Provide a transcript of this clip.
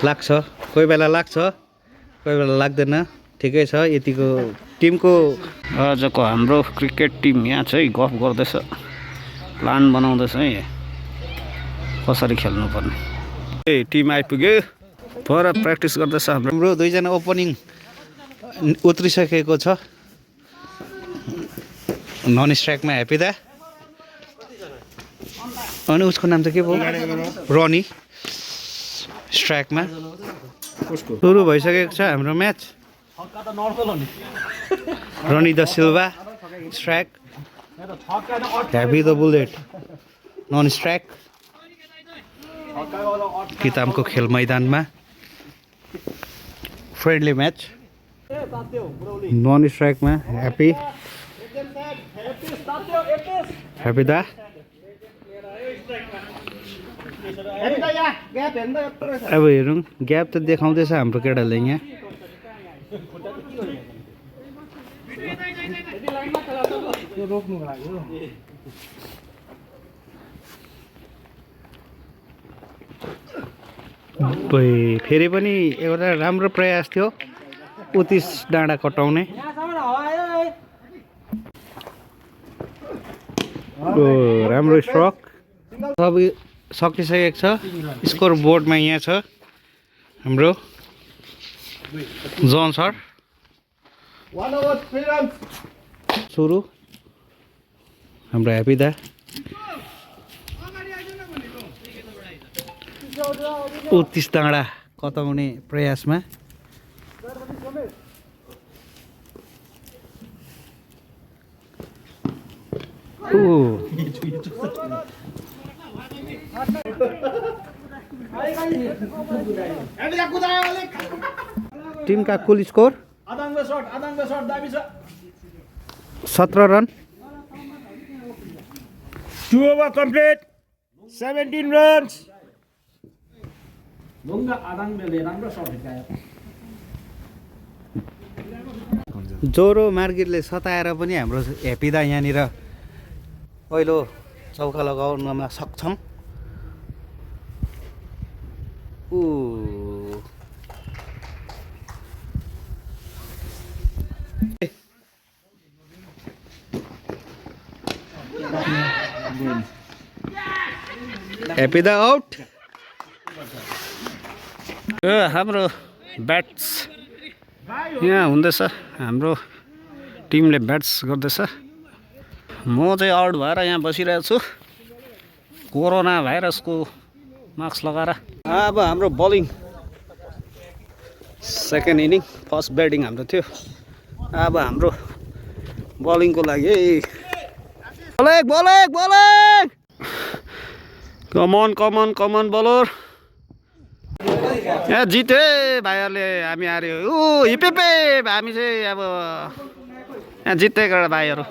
लाग्छ, कोही बेला लाग्छ, कोही बेला लाग्दैन। ठिकै छ यतिको टिमको। आजको हाम्रो क्रिकेट टिम यहाँ चाहिँ गफ गर्दैछ, प्लान बनाउँदैछ है कसरी खेल्नुपर्ने। ए टिम आइपुग्यो, पर प्र्याक्टिस गर्दैछ। हाम्रो दुईजना ओपनिङ उत्रिसकेको छ। नन स्ट्राइकमा ह्याप्पी दा, अनि उसको नाम त के भयो, रनी। स्ट्राइकमा सुरु भइसकेको छ हाम्रो match. Rani de Silva strike, Happy द बुलेट नन स्ट्राइक। किताबको खेल मैदानमा फ्रेन्डली म्याच। नन स्ट्राइकमा ह्याप्पी दा। अब हेरौँ, ग्याप त देखाउँदैछ हाम्रो केटाले यहाँ। फेरि पनि एउटा राम्रो प्रयास थियो 29 डाँडा कटाउने। राम्रो स्ट्रोक। सबै सकिसकेको छ। स्कोर बोर्डमा यहाँ छ हाम्रो जन सर। सुरु हाम्रो ह्याप्पी दा। 29 डाँडा कताउने प्रयासमा। टिमका कुल score 17 run. 2 over complete. 17 runs. जोरो मार्गिटले सताएर पनि हाम्रो ह्याप्पी दा यहाँनिर पहिलो चौका लगाउनमा सक्षम। ह्याप्पी दा आउट। हाम्रो ब्याट्स यहाँ हुँदैछ, हाम्रो टिमले ब्याट्स गर्दैछ। म चाहिँ आउट भएर यहाँ बसिरहेको छु कोरोना भाइरसको मास्क लगाएर। अब हाम्रो bowling second inning, first batting हाम्रो थियो। अब हाम्रो बलिङको लागि बलिङ कमन बलर। यहाँ जिते भाइहरूले, हामी हार्यो। हिपेपे हामी चाहिँ अब यहाँ जितेको भाइहरू।